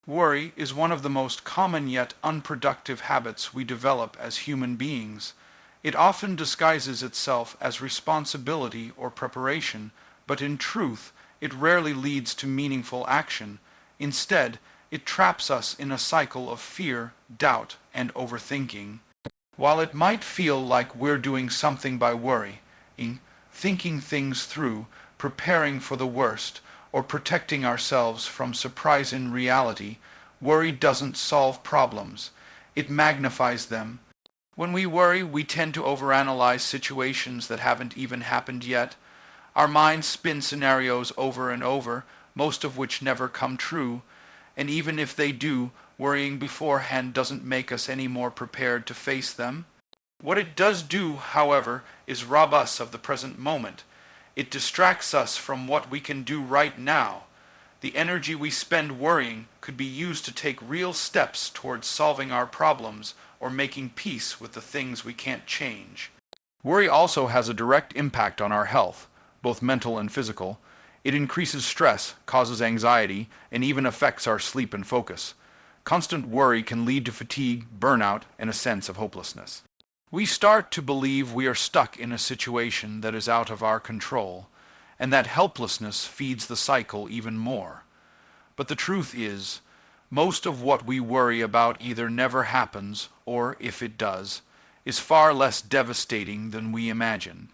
Worry is one of the most common yet unproductive habits we develop as human beings. It often disguises itself as responsibility or preparation, but in truth, it rarely leads to meaningful action. Instead, it traps us in a cycle of fear, doubt, and overthinking. While it might feel like we're doing something by worrying, thinking things through, preparing for the worst, or protecting ourselves from surprise in reality, worry doesn't solve problems. It magnifies them. When we worry, we tend to overanalyze situations that haven't even happened yet. Our minds spin scenarios over and over, most of which never come true, and even if they do, worrying beforehand doesn't make us any more prepared to face them. What it does do, however, is rob us of the present moment. It distracts us from what we can do right now. The energy we spend worrying could be used to take real steps towards solving our problems or making peace with the things we can't change. Worry also has a direct impact on our health, both mental and physical. It increases stress, causes anxiety, and even affects our sleep and focus. Constant worry can lead to fatigue, burnout, and a sense of hopelessness. We start to believe we are stuck in a situation that is out of our control, and that helplessness feeds the cycle even more. But the truth is, most of what we worry about either never happens, or, if it does, is far less devastating than we imagine.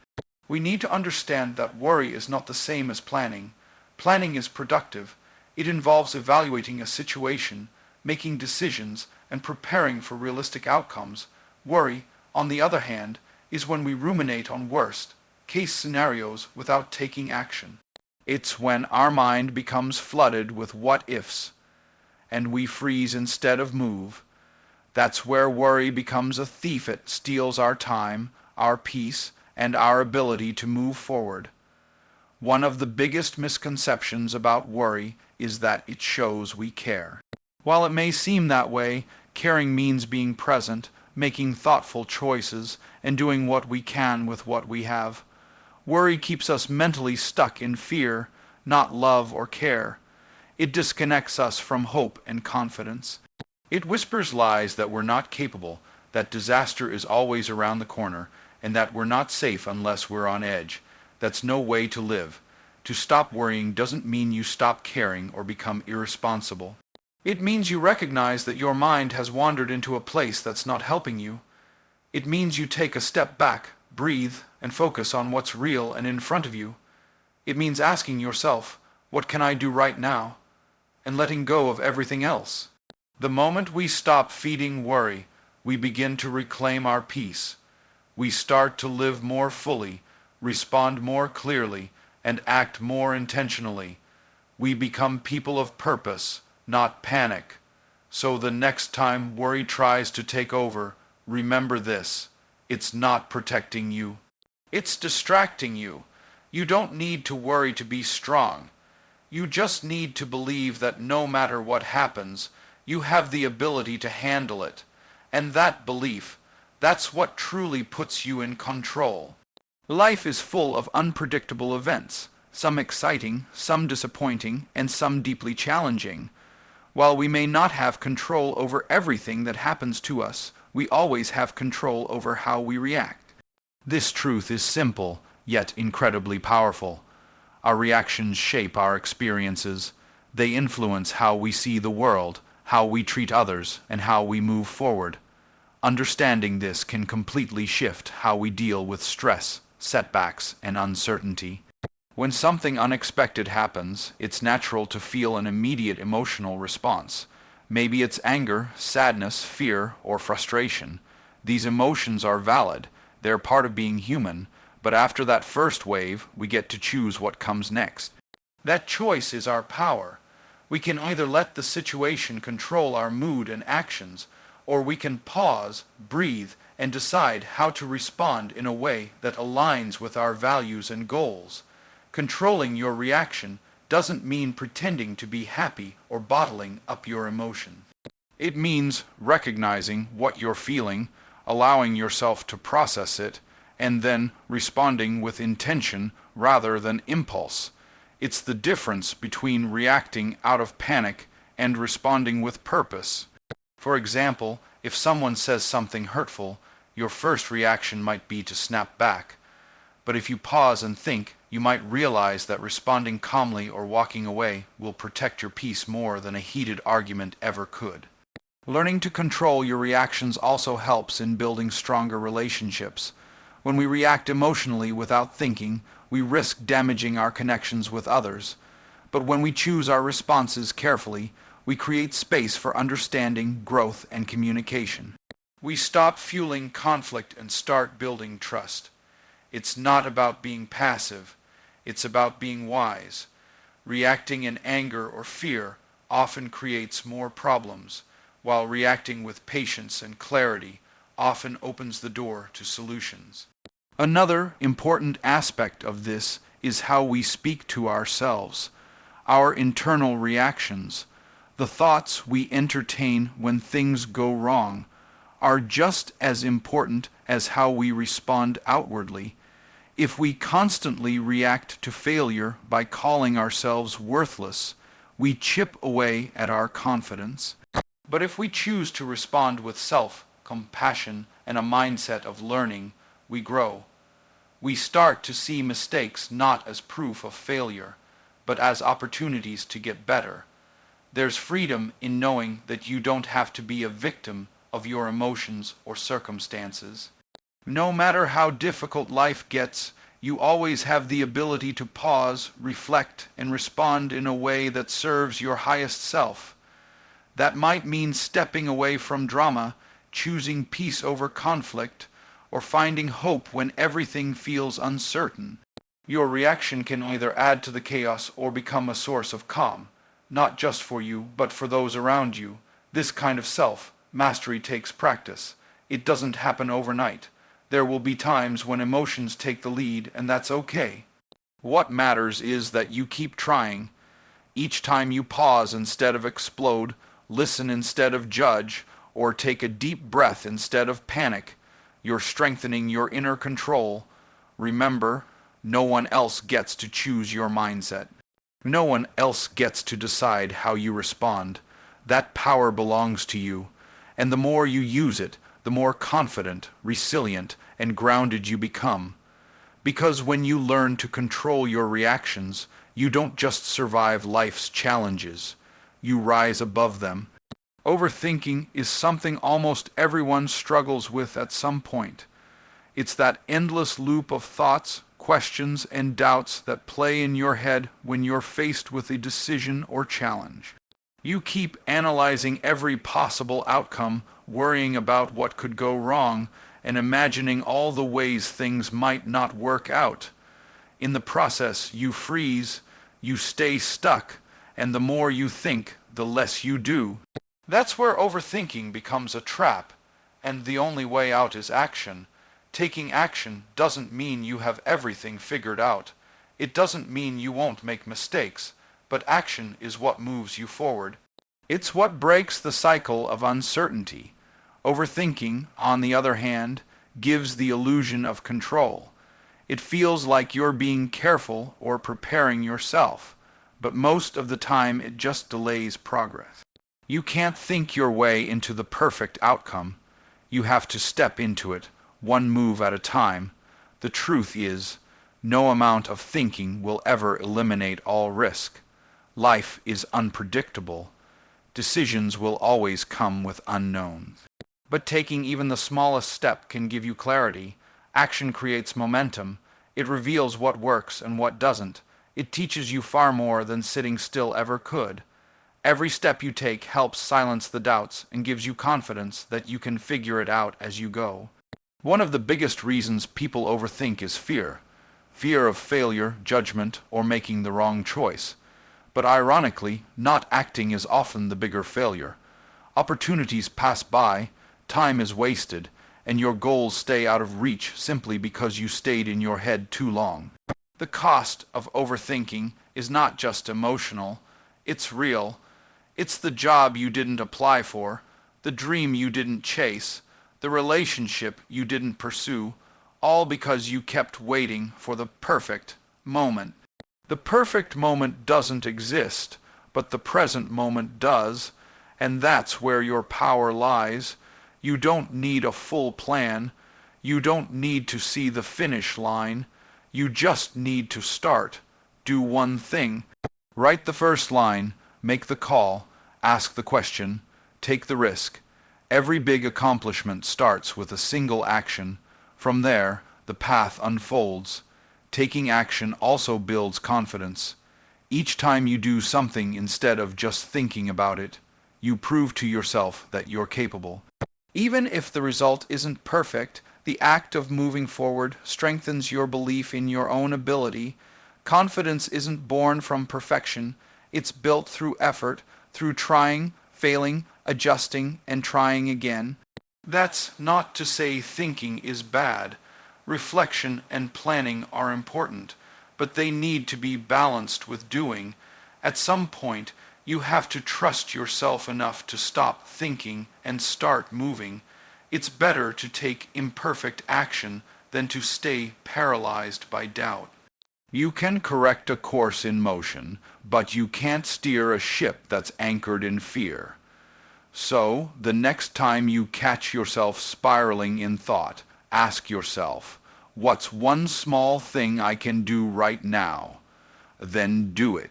We need to understand that worry is not the same as planning. Planning is productive. It involves evaluating a situation, making decisions, and preparing for realistic outcomes. Worry, on the other hand, is when we ruminate on worst-case scenarios without taking action. It's when our mind becomes flooded with what-ifs, and we freeze instead of move. That's where worry becomes a thief. It steals our time, our peace, and our ability to move forward. One of the biggest misconceptions about worry is that it shows we care. While it may seem that way, caring means being present, making thoughtful choices, and doing what we can with what we have. Worry keeps us mentally stuck in fear, not love or care. It disconnects us from hope and confidence. It whispers lies that we're not capable, that disaster is always around the corner, and that we're not safe unless we're on edge. That's no way to live. To stop worrying doesn't mean you stop caring or become irresponsible. It means you recognize that your mind has wandered into a place that's not helping you. It means you take a step back, breathe, and focus on what's real and in front of you. It means asking yourself, what can I do right now? And letting go of everything else. The moment we stop feeding worry, we begin to reclaim our peace. We start to live more fully, respond more clearly, and act more intentionally. We become people of purpose, not panic. So the next time worry tries to take over, remember this: it's not protecting you. It's distracting you. You don't need to worry to be strong. You just need to believe that no matter what happens, you have the ability to handle it. And that belief, that's what truly puts you in control. Life is full of unpredictable events, some exciting, some disappointing, and some deeply challenging. While we may not have control over everything that happens to us, we always have control over how we react. This truth is simple, yet incredibly powerful. Our reactions shape our experiences. They influence how we see the world, how we treat others, and how we move forward. Understanding this can completely shift how we deal with stress, setbacks, and uncertainty. When something unexpected happens, it's natural to feel an immediate emotional response. Maybe it's anger, sadness, fear, or frustration. These emotions are valid. They're part of being human, but after that first wave, we get to choose what comes next. That choice is our power. We can either let the situation control our mood and actions, or we can pause, breathe, and decide how to respond in a way that aligns with our values and goals. Controlling your reaction doesn't mean pretending to be happy or bottling up your emotion. It means recognizing what you're feeling, allowing yourself to process it, and then responding with intention rather than impulse. It's the difference between reacting out of panic and responding with purpose. For example, if someone says something hurtful, your first reaction might be to snap back. But if you pause and think, you might realize that responding calmly or walking away will protect your peace more than a heated argument ever could. Learning to control your reactions also helps in building stronger relationships. When we react emotionally without thinking, we risk damaging our connections with others. But when we choose our responses carefully, we create space for understanding, growth, and communication. We stop fueling conflict and start building trust. It's not about being passive, it's about being wise. Reacting in anger or fear often creates more problems, while reacting with patience and clarity often opens the door to solutions. Another important aspect of this is how we speak to ourselves. Our internal reactions, the thoughts we entertain when things go wrong, are just as important as how we respond outwardly. If we constantly react to failure by calling ourselves worthless, we chip away at our confidence. But if we choose to respond with self-compassion and a mindset of learning, we grow. We start to see mistakes not as proof of failure, but as opportunities to get better. There's freedom in knowing that you don't have to be a victim of your emotions or circumstances. No matter how difficult life gets, you always have the ability to pause, reflect, and respond in a way that serves your highest self. That might mean stepping away from drama, choosing peace over conflict, or finding hope when everything feels uncertain. Your reaction can either add to the chaos or become a source of calm, not just for you, but for those around you. This kind of self-mastery takes practice. It doesn't happen overnight. There will be times when emotions take the lead, and that's okay. What matters is that you keep trying. Each time you pause instead of explode, listen instead of judge, or take a deep breath instead of panic, you're strengthening your inner control. Remember, no one else gets to choose your mindset. No one else gets to decide how you respond. That power belongs to you, and the more you use it, the more confident, resilient, and grounded you become. Because when you learn to control your reactions, you don't just survive life's challenges, you rise above them. Overthinking is something almost everyone struggles with at some point. It's that endless loop of thoughts, questions, and doubts that play in your head when you're faced with a decision or challenge. You keep analyzing every possible outcome, worrying about what could go wrong, and imagining all the ways things might not work out. In the process, you freeze, you stay stuck, and the more you think, the less you do. That's where overthinking becomes a trap, and the only way out is action. Taking action doesn't mean you have everything figured out. It doesn't mean you won't make mistakes, but action is what moves you forward. It's what breaks the cycle of uncertainty. Overthinking, on the other hand, gives the illusion of control. It feels like you're being careful or preparing yourself, but most of the time it just delays progress. You can't think your way into the perfect outcome. You have to step into it, one move at a time. The truth is, no amount of thinking will ever eliminate all risk. Life is unpredictable. Decisions will always come with unknowns. But taking even the smallest step can give you clarity. Action creates momentum. It reveals what works and what doesn't. It teaches you far more than sitting still ever could. Every step you take helps silence the doubts and gives you confidence that you can figure it out as you go. One of the biggest reasons people overthink is fear. Fear of failure, judgment, or making the wrong choice. But ironically, not acting is often the bigger failure. Opportunities pass by, time is wasted, and your goals stay out of reach simply because you stayed in your head too long. The cost of overthinking is not just emotional, it's real. It's the job you didn't apply for, the dream you didn't chase, the relationship you didn't pursue, all because you kept waiting for the perfect moment. The perfect moment doesn't exist, but the present moment does, and that's where your power lies. You don't need a full plan. You don't need to see the finish line. You just need to start. Do one thing. Write the first line, make the call, ask the question, take the risk. Every big accomplishment starts with a single action. From there, the path unfolds. Taking action also builds confidence. Each time you do something instead of just thinking about it, you prove to yourself that you're capable. Even if the result isn't perfect, the act of moving forward strengthens your belief in your own ability. Confidence isn't born from perfection. It's built through effort, through trying, failing, adjusting, and trying again. That's not to say thinking is bad. Reflection and planning are important, but they need to be balanced with doing. At some point, you have to trust yourself enough to stop thinking and start moving. It's better to take imperfect action than to stay paralyzed by doubt. You can correct a course in motion, but you can't steer a ship that's anchored in fear. So, the next time you catch yourself spiraling in thought, ask yourself, what's one small thing I can do right now? Then do it.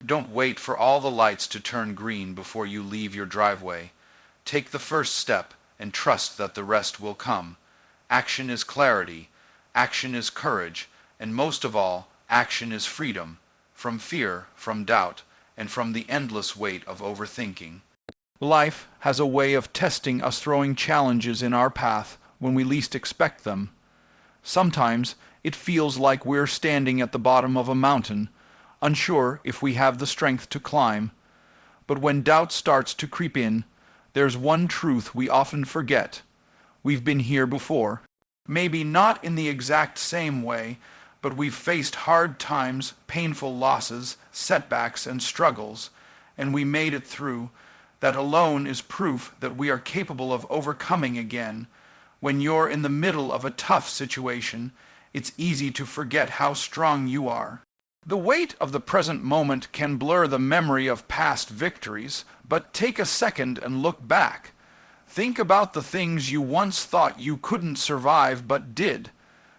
Don't wait for all the lights to turn green before you leave your driveway. Take the first step and trust that the rest will come. Action is clarity, action is courage, and most of all, action is freedom, from fear, from doubt, and from the endless weight of overthinking. Life has a way of testing us, throwing challenges in our path when we least expect them. Sometimes it feels like we're standing at the bottom of a mountain, unsure if we have the strength to climb. But when doubt starts to creep in, there's one truth we often forget. We've been here before. Maybe not in the exact same way, but we've faced hard times, painful losses, setbacks, and struggles, and we made it through. That alone is proof that we are capable of overcoming again. When you're in the middle of a tough situation, it's easy to forget how strong you are. The weight of the present moment can blur the memory of past victories, but take a second and look back. Think about the things you once thought you couldn't survive but did.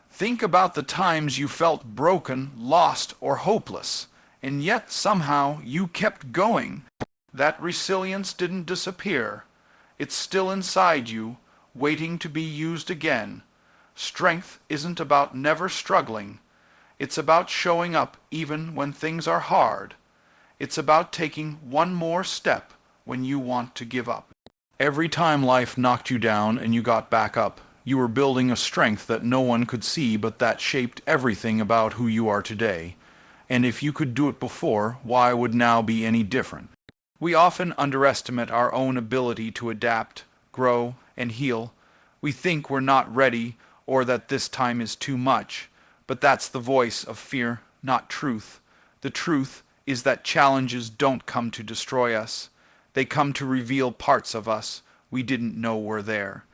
Think about the times you felt broken, lost, or hopeless, and yet somehow you kept going. That resilience didn't disappear. It's still inside you, waiting to be used again. Strength isn't about never struggling. It's about showing up even when things are hard. It's about taking one more step when you want to give up. Every time life knocked you down and you got back up, you were building a strength that no one could see, but that shaped everything about who you are today. And if you could do it before, why would now be any different? We often underestimate our own ability to adapt, grow, and heal. We think we're not ready or that this time is too much. But that's the voice of fear, not truth. The truth is that challenges don't come to destroy us. They come to reveal parts of us we didn't know were there.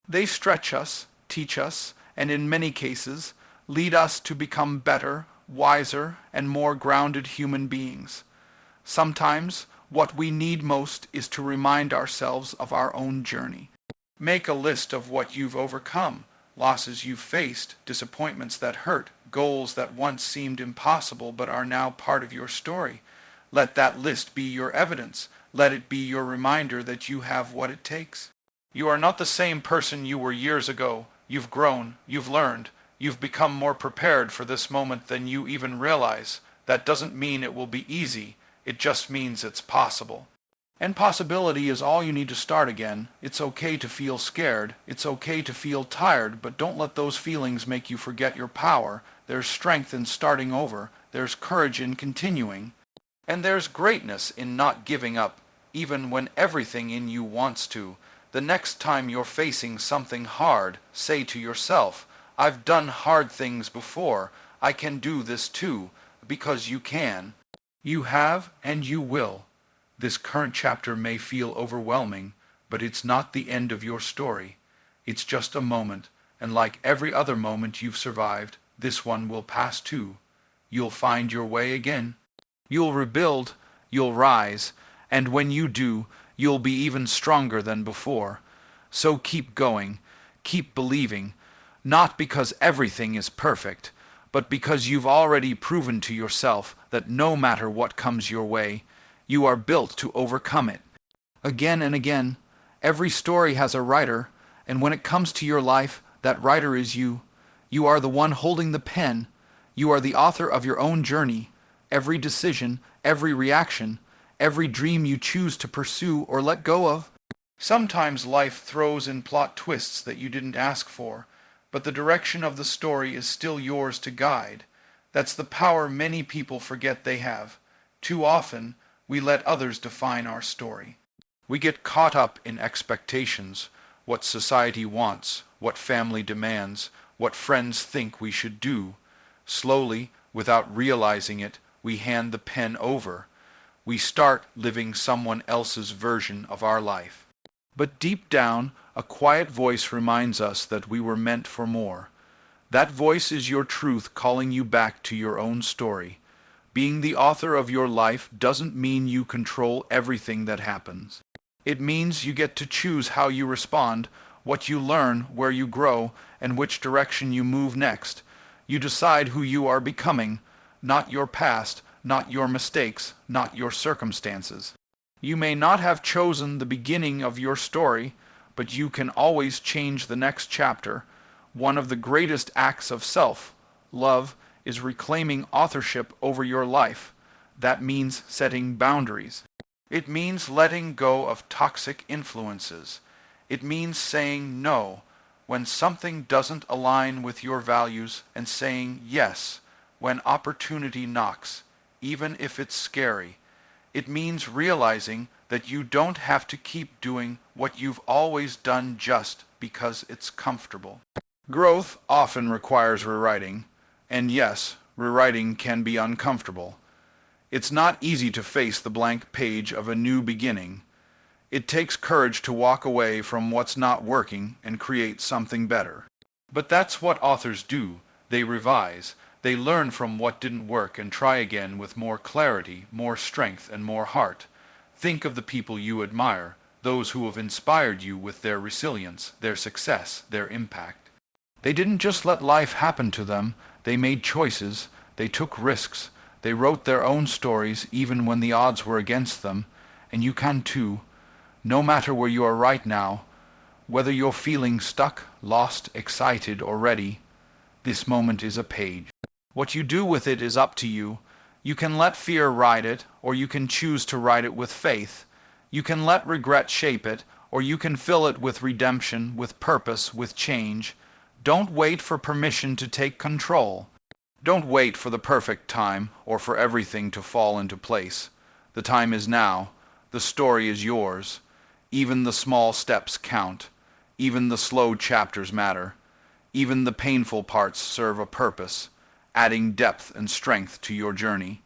They stretch us, teach us, and in many cases, lead us to become better, wiser, and more grounded human beings. Sometimes, what we need most is to remind ourselves of our own journey. Make a list of what you've overcome, losses you've faced, disappointments that hurt, goals that once seemed impossible but are now part of your story. Let that list be your evidence. Let it be your reminder that you have what it takes. You are not the same person you were years ago. You've grown, you've learned, you've become more prepared for this moment than you even realize. That doesn't mean it will be easy. It just means it's possible. And possibility is all you need to start again. It's okay to feel scared. It's okay to feel tired, but don't let those feelings make you forget your power. There's strength in starting over. There's courage in continuing. And there's greatness in not giving up, even when everything in you wants to. The next time you're facing something hard, say to yourself, I've done hard things before. I can do this too, because you can. You have and you will. This current chapter may feel overwhelming, but it's not the end of your story. It's just a moment, and like every other moment you've survived, this one will pass too. You'll find your way again. You'll rebuild. you'll rise, and when you do, you'll be even stronger than before. So keep going, keep believing, not because everything is perfect, but because you've already proven to yourself that no matter what comes your way, you are built to overcome it. Again and again, every story has a writer, and when it comes to your life, that writer is you. You are the one holding the pen. You are the author of your own journey. Every decision, every reaction, every dream you choose to pursue or let go of. Sometimes life throws in plot twists that you didn't ask for, but the direction of the story is still yours to guide. That's the power many people forget they have. Too often, we let others define our story. We get caught up in expectations, what society wants, what family demands, what friends think we should do. Slowly, without realizing it, we hand the pen over. We start living someone else's version of our life. But deep down, a quiet voice reminds us that we were meant for more. That voice is your truth calling you back to your own story. Being the author of your life doesn't mean you control everything that happens. It means you get to choose how you respond, what you learn, where you grow, and which direction you move next. You decide who you are becoming, not your past, not your mistakes, not your circumstances. You may not have chosen the beginning of your story, but you can always change the next chapter. One of the greatest acts of self-love is reclaiming authorship over your life. That means setting boundaries. It means letting go of toxic influences. It means saying no when something doesn't align with your values and saying yes when opportunity knocks, even if it's scary. It means realizing that you don't have to keep doing what you've always done just because it's comfortable. Growth often requires rewriting, and yes, rewriting can be uncomfortable. It's not easy to face the blank page of a new beginning. It takes courage to walk away from what's not working and create something better. But that's what authors do. They revise. They learn from what didn't work and try again with more clarity, more strength, and more heart. Think of the people you admire, those who have inspired you with their resilience, their success, their impact. They didn't just let life happen to them. They made choices. They took risks. They wrote their own stories even when the odds were against them. And you can too. No matter where you are right now, whether you're feeling stuck, lost, excited, or ready, this moment is a page. What you do with it is up to you. You can let fear ride it, or you can choose to ride it with faith. You can let regret shape it, or you can fill it with redemption, with purpose, with change. Don't wait for permission to take control. Don't wait for the perfect time or for everything to fall into place. The time is now. The story is yours. Even the small steps count. Even the slow chapters matter. Even the painful parts serve a purpose, adding depth and strength to your journey.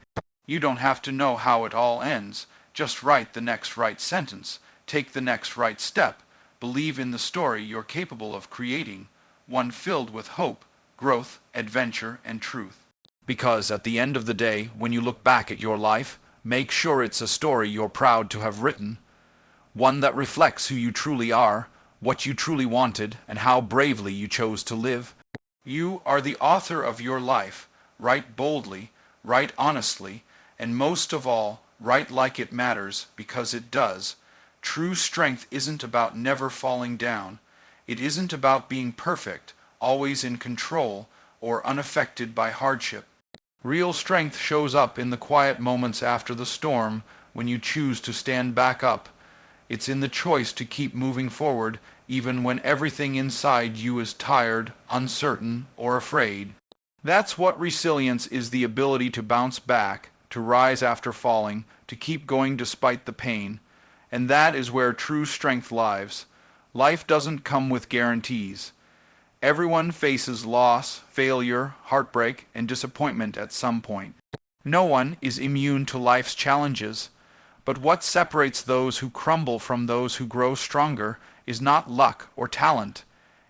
You don't have to know how it all ends. Just write the next right sentence. Take the next right step. Believe in the story you're capable of creating, one filled with hope, growth, adventure, and truth. Because at the end of the day, when you look back at your life, make sure it's a story you're proud to have written, one that reflects who you truly are, what you truly wanted, and how bravely you chose to live. You are the author of your life. Write boldly, write honestly, and most of all, write like it matters, because it does. True strength isn't about never falling down. It isn't about being perfect, always in control, or unaffected by hardship. Real strength shows up in the quiet moments after the storm, when you choose to stand back up. It's in the choice to keep moving forward, even when everything inside you is tired, uncertain, or afraid. That's what resilience is, the ability to bounce back, to rise after falling, to keep going despite the pain. And that is where true strength lies. Life doesn't come with guarantees. Everyone faces loss, failure, heartbreak, and disappointment at some point. No one is immune to life's challenges. But what separates those who crumble from those who grow stronger is not luck or talent.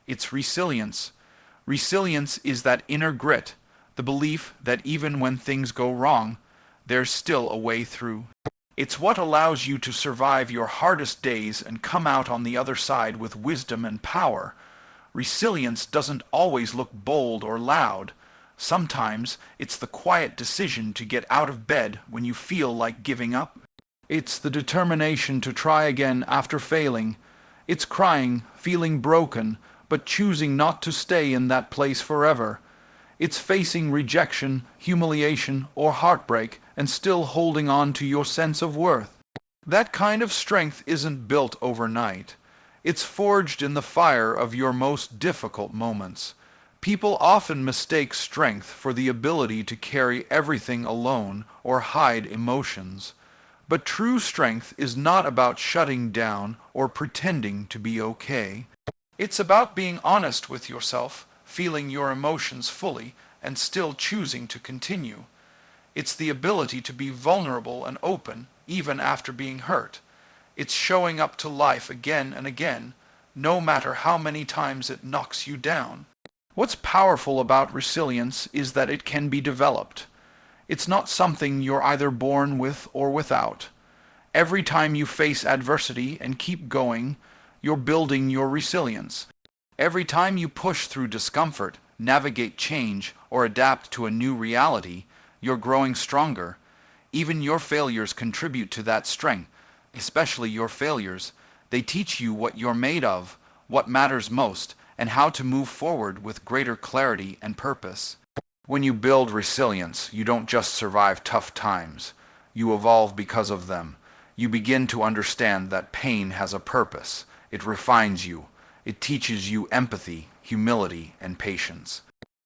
It's resilience. Resilience is that inner grit, the belief that even when things go wrong, there's still a way through. It's what allows you to survive your hardest days and come out on the other side with wisdom and power. Resilience doesn't always look bold or loud. Sometimes it's the quiet decision to get out of bed when you feel like giving up. It's the determination to try again after failing. It's crying, feeling broken, but choosing not to stay in that place forever. It's facing rejection, humiliation, or heartbreak and still holding on to your sense of worth. That kind of strength isn't built overnight. It's forged in the fire of your most difficult moments. People often mistake strength for the ability to carry everything alone or hide emotions. But true strength is not about shutting down or pretending to be okay. It's about being honest with yourself, feeling your emotions fully, and still choosing to continue. It's the ability to be vulnerable and open, even after being hurt. It's showing up to life again and again, no matter how many times it knocks you down. What's powerful about resilience is that it can be developed. It's not something you're either born with or without. Every time you face adversity and keep going, you're building your resilience. Every time you push through discomfort, navigate change, or adapt to a new reality, you're growing stronger. Even your failures contribute to that strength, especially your failures. They teach you what you're made of, what matters most, and how to move forward with greater clarity and purpose. When you build resilience, you don't just survive tough times. You evolve because of them. You begin to understand that pain has a purpose. It refines you. It teaches you empathy, humility, and patience.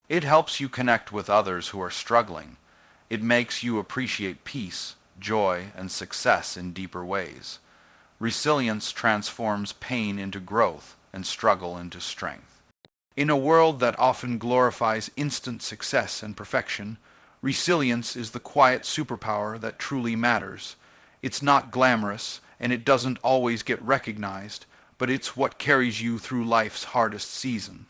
It helps you connect with others who are struggling. It makes you appreciate peace, joy, and success in deeper ways. Resilience transforms pain into growth and struggle into strength. In a world that often glorifies instant success and perfection, resilience is the quiet superpower that truly matters. It's not glamorous, and it doesn't always get recognized, but it's what carries you through life's hardest season.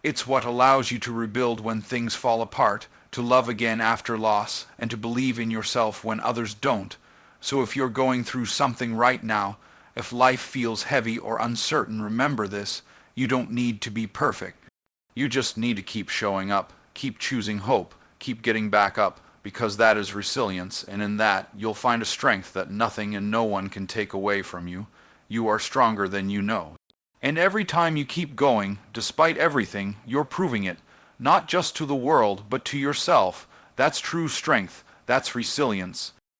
It's what allows you to rebuild when things fall apart, to love again after loss, and to believe in yourself when others don't. So if you're going through something right now, if life feels heavy or uncertain, remember this: you don't need to be perfect. You just need to keep showing up, keep choosing hope, keep getting back up, because that is resilience, and in that you'll find a strength that nothing and no one can take away from you. You are stronger than you know. And every time you keep going, despite everything, you're proving it, not just to the world, but to yourself. That's true strength. That's resilience.